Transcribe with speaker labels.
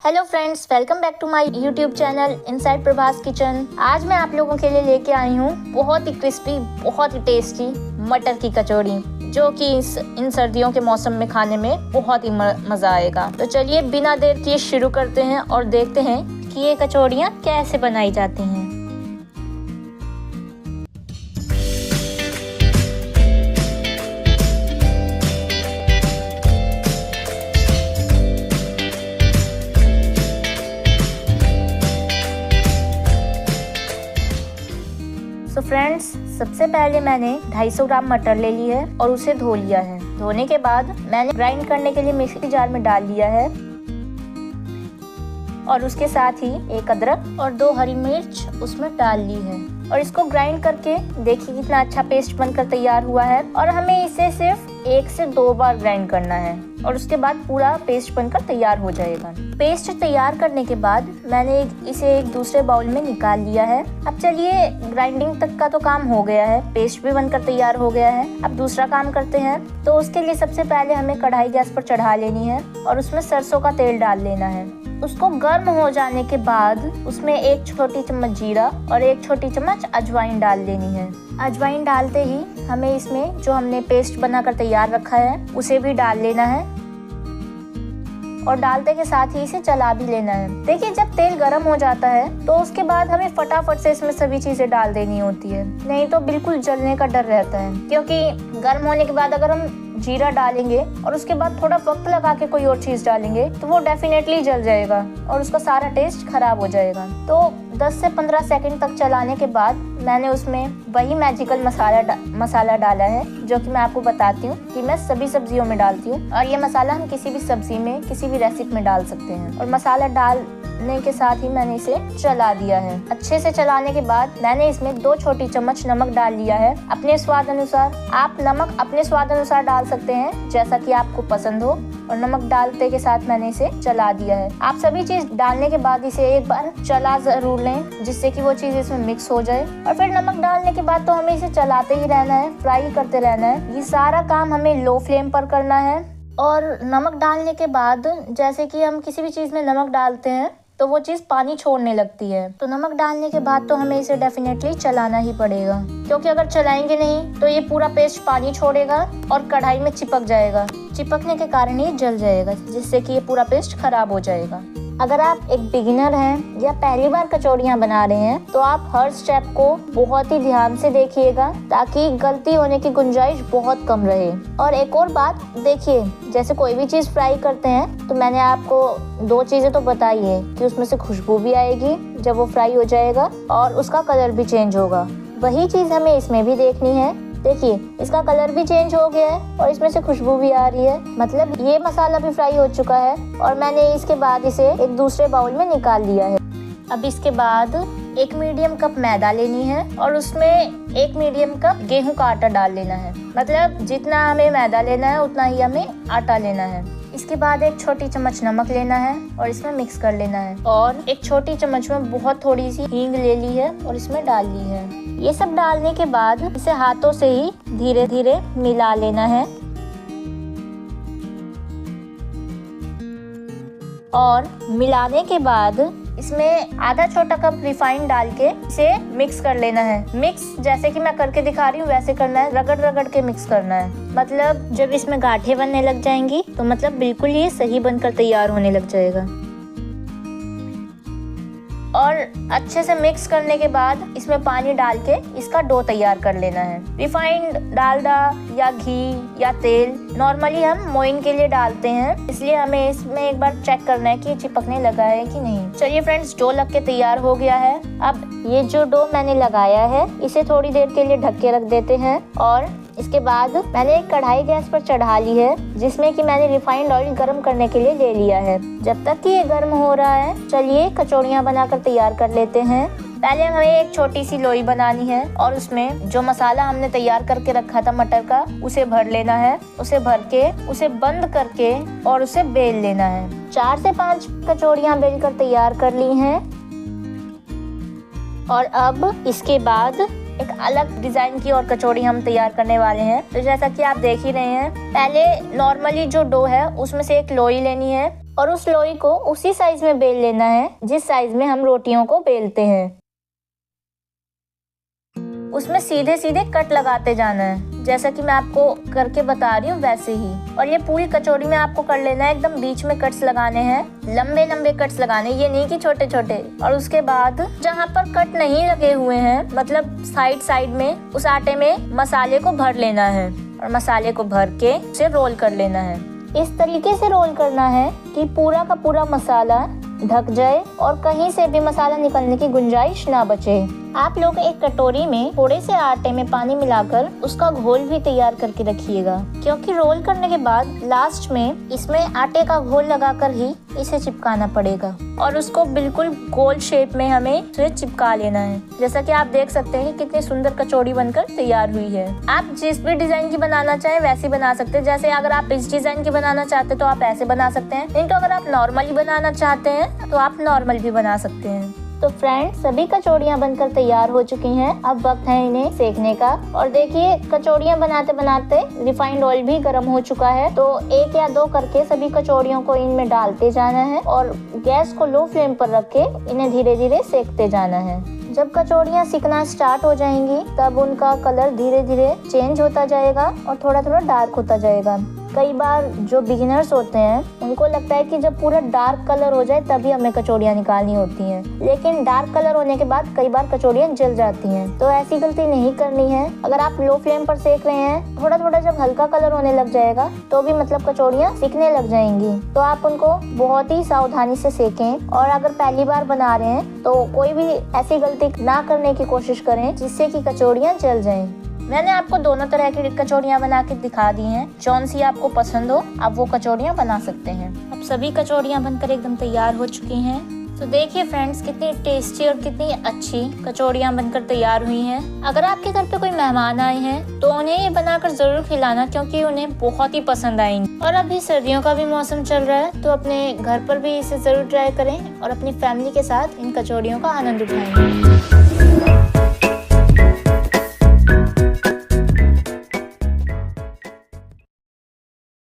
Speaker 1: Hello friends, welcome back to my YouTube channel inside Prabhas kitchen. आज मैं आप लोगों के लिए लेके आई हूँ बहुत ही क्रिस्पी, बहुत ही टेस्टी मटर की कचौड़ी, जो कि इन सर्दियों के मौसम में खाने में बहुत ही मज़ा आएगा। तो चलिए बिना देर किए शुरू करते हैं और देखते हैं कि ये कचौड़ियाँ कैसे बनाई जाती हैं। तो फ्रेंड्स, सबसे पहले मैंने 250 ग्राम मटर ले ली है और उसे धो लिया है। धोने के बाद मैंने ग्राइंड करने के लिए मिक्सी जार में डाल लिया है और उसके साथ ही एक अदरक और 2 हरी मिर्च उसमें डाल ली है और इसको ग्राइंड करके देखिए कितना अच्छा पेस्ट बनकर तैयार हुआ है। और हमें इसे सिर्फ 1 से 2 बार ग्राइंड करना है और उसके बाद पूरा पेस्ट बनकर तैयार हो जाएगा। पेस्ट तैयार करने के बाद मैंने इसे एक दूसरे बाउल में निकाल लिया है। अब चलिए, ग्राइंडिंग तक का तो काम हो गया है, पेस्ट भी बनकर तैयार हो गया है। अब दूसरा काम करते हैं। तो उसके लिए सबसे पहले हमें कढ़ाई गैस पर चढ़ा लेनी है और उसमें सरसों का तेल डाल लेना है। उसको गर्म हो जाने के बाद उसमें 1 छोटी चम्मच जीरा और 1 छोटी चम्मच अजवाइन डाल लेनी है। अजवाइन डालते ही हमें इसमें जो हमने पेस्ट बनाकर तैयार रखा है उसे भी डाल लेना है और डालते के साथ ही इसे चला भी लेना है। देखिए, जब तेल गर्म हो जाता है तो उसके बाद हमें फटाफट से इसमें सभी चीजें डाल देनी होती है, नहीं तो बिल्कुल जलने का डर रहता है। क्योंकि गर्म होने के बाद अगर हम जीरा डालेंगे और उसके बाद थोड़ा वक्त लगा के कोई और चीज डालेंगे तो वो डेफिनेटली जल जाएगा और उसका सारा टेस्ट खराब हो जाएगा। तो 10 से 15 सेकंड तक चलाने के बाद मैंने उसमें वही मैजिकल मसाला डाला है, जो कि मैं आपको बताती हूँ कि मैं सभी सब्जियों में डालती हूँ। और ये मसाला हम किसी भी सब्जी में, किसी भी रेसिपी में डाल सकते हैं। और मसाला डालने के साथ ही मैंने इसे चला दिया है। अच्छे से चलाने के बाद मैंने इसमें 2 छोटी चम्मच नमक डाल लिया है अपने स्वाद अनुसार। आप नमक अपने स्वाद अनुसार डाल सकते हैं, जैसा कि आपको पसंद हो। और नमक डालते के साथ मैंने इसे चला दिया है। आप सभी चीज डालने के बाद इसे एक बार चला जरूर लें, जिससे कि वो चीज इसमें मिक्स हो जाए। और फिर नमक डालने के बाद तो हमें इसे चलाते ही रहना है, फ्राई करते रहना है। ये सारा काम हमें लो फ्लेम पर करना है। और नमक डालने के बाद जैसे कि हम किसी भी चीज में नमक डालते हैं तो वो चीज़ पानी छोड़ने लगती है। तो नमक डालने के बाद तो हमें इसे डेफिनेटली चलाना ही पड़ेगा, क्योंकि अगर चलाएंगे नहीं तो ये पूरा पेस्ट पानी छोड़ेगा और कढ़ाई में चिपक जाएगा। चिपकने के कारण ये जल जाएगा, जिससे कि ये पूरा पेस्ट खराब हो जाएगा। अगर आप एक बिगिनर हैं या पहली बार कचौड़ियाँ बना रहे हैं तो आप हर स्टेप को बहुत ही ध्यान से देखिएगा, ताकि गलती होने की गुंजाइश बहुत कम रहे। और एक और बात देखिए, जैसे कोई भी चीज़ फ्राई करते हैं तो मैंने आपको 2 चीज़ें तो बताई है कि उसमें से खुशबू भी आएगी जब वो फ्राई हो जाएगा और उसका कलर भी चेंज होगा। वही चीज़ हमें इसमें भी देखनी है। देखिए, इसका कलर भी चेंज हो गया है और इसमें से खुशबू भी आ रही है, मतलब ये मसाला भी फ्राई हो चुका है। और मैंने इसके बाद इसे एक दूसरे बाउल में निकाल लिया है। अब इसके बाद 1 मीडियम कप मैदा लेनी है और उसमें 1 मीडियम कप गेहूं का आटा डाल लेना है। मतलब जितना हमें मैदा लेना है उतना ही हमें आटा लेना है। इसके बाद 1 छोटी चम्मच नमक लेना है और इसमें मिक्स कर लेना है। और 1 छोटी चम्मच में बहुत थोड़ी सी हींग ले ली है और इसमें डाल ली है। ये सब डालने के बाद इसे हाथों से ही धीरे धीरे मिला लेना है और मिलाने के बाद इसमें आधा छोटा कप रिफाइंड डाल के इसे मिक्स कर लेना है। मिक्स जैसे कि मैं करके दिखा रही हूँ वैसे करना है, रगड़ रगड़ के मिक्स करना है। मतलब जब इसमें गांठें बनने लग जाएंगी तो मतलब बिल्कुल ये सही बनकर तैयार होने लग जाएगा। और अच्छे से मिक्स करने के बाद इसमें पानी डाल के इसका डो तैयार कर लेना है। रिफाइंड डालडा या घी या तेल नॉर्मली हम मोइन के लिए डालते हैं, इसलिए हमें इसमें एक बार चेक करना है कि ये चिपकने लगा है कि नहीं। चलिए फ्रेंड्स, डो लग के तैयार हो गया है। अब ये जो डो मैंने लगाया है इसे थोड़ी देर के लिए ढक के रख देते हैं। और इसके बाद मैंने एक कढ़ाई गैस पर चढ़ा ली है, जिसमें कि मैंने रिफाइंड ऑयल गर्म करने के लिए ले लिया है। जब तक कि ये गर्म हो रहा है, चलिए कचौड़ियाँ बनाकर तैयार कर लेते हैं। पहले हमें एक छोटी सी लोई बनानी है और उसमें जो मसाला हमने तैयार करके रखा था मटर का, उसे भर लेना है। उसे भर के उसे बंद करके और उसे बेल लेना है। 4 से 5 कचौड़ियाँ बेलकर तैयार कर ली हैं। और अब इसके बाद एक अलग डिजाइन की और कचौड़ी हम तैयार करने वाले हैं। तो जैसा कि आप देख ही रहे हैं, पहले नॉर्मली जो डो है उसमें से एक लोई लेनी है और उस लोई को उसी साइज में बेल लेना है जिस साइज में हम रोटियों को बेलते हैं। उसमें सीधे सीधे कट लगाते जाना है, जैसा कि मैं आपको करके बता रही हूँ वैसे ही। और ये पूरी कचौड़ी में आपको कर लेना है, एकदम बीच में कट्स लगाने हैं, लंबे लंबे कट्स लगाने, ये नहीं कि छोटे छोटे। और उसके बाद जहाँ पर कट नहीं लगे हुए हैं, मतलब साइड साइड में, उस आटे में मसाले को भर लेना है और मसाले को भर के उसे रोल कर लेना है। इस तरीके से रोल करना है कि पूरा का पूरा मसाला ढक जाए और कहीं से भी मसाला निकलने की गुंजाइश ना बचे। आप लोग एक कटोरी में थोड़े से आटे में पानी मिलाकर उसका घोल भी तैयार करके रखिएगा, क्योंकि रोल करने के बाद लास्ट में इसमें आटे का घोल लगाकर ही इसे चिपकाना पड़ेगा और उसको बिल्कुल गोल शेप में हमें इसे चिपका लेना है। जैसा कि आप देख सकते हैं कितनी सुंदर कचौड़ी बनकर तैयार हुई है। आप जिस भी डिजाइन की बनाना चाहें वैसी बना सकते हैं। जैसे अगर आप इस डिजाइन की बनाना चाहते हैं तो आप ऐसे बना सकते हैं, नहीं तो अगर आप नॉर्मली बनाना चाहते हैं तो आप नॉर्मल भी बना सकते हैं। तो फ्रेंड्स, सभी कचौड़ियाँ बनकर तैयार हो चुकी हैं। अब वक्त है इन्हें सेकने का। और देखिए, कचौड़ियाँ बनाते बनाते रिफाइंड ऑयल भी गर्म हो चुका है। तो 1 या 2 करके सभी कचौड़ियों को इनमें डालते जाना है और गैस को लो फ्लेम पर रख के इन्हें धीरे धीरे सेकते जाना है। जब कचौड़ियाँ सिकना स्टार्ट हो जाएंगी तब उनका कलर धीरे धीरे चेंज होता जाएगा और थोड़ा थोड़ा डार्क होता जाएगा। कई बार जो बिगिनर्स होते हैं उनको लगता है कि जब पूरा डार्क कलर हो जाए तभी हमें कचौड़ियाँ निकालनी होती हैं, लेकिन डार्क कलर होने के बाद कई बार कचौड़ियाँ जल जाती हैं। तो ऐसी गलती नहीं करनी है। अगर आप लो फ्लेम पर सेक रहे हैं, थोड़ा थोड़ा जब हल्का कलर होने लग जाएगा तो भी मतलब कचौड़ियाँ सिकने लग जाएंगी। तो आप उनको बहुत ही सावधानी से सेकें। और अगर पहली बार बना रहे हैं तो कोई भी ऐसी गलती ना करने की कोशिश करें जिससे कि कचौड़ियाँ जल जाएं। मैंने आपको दोनों तरह की कचौड़ियाँ बना के दिखा दी हैं। जौन सी आपको पसंद हो आप वो कचौड़ियाँ बना सकते हैं। अब सभी कचौड़ियाँ बनकर एकदम तैयार हो चुकी हैं। तो देखिए फ्रेंड्स, कितनी टेस्टी और कितनी अच्छी कचौड़ियाँ बनकर तैयार हुई हैं। अगर आपके घर पे कोई मेहमान आए हैं तो उन्हें ये बनाकर जरूर खिलाना, क्योंकि उन्हें बहुत ही पसंद आएंगी। और अभी सर्दियों का भी मौसम चल रहा है तो अपने घर पर भी इसे जरूर ट्राई करें और अपनी फैमिली के साथ इन कचौड़ियों का आनंद उठाएं।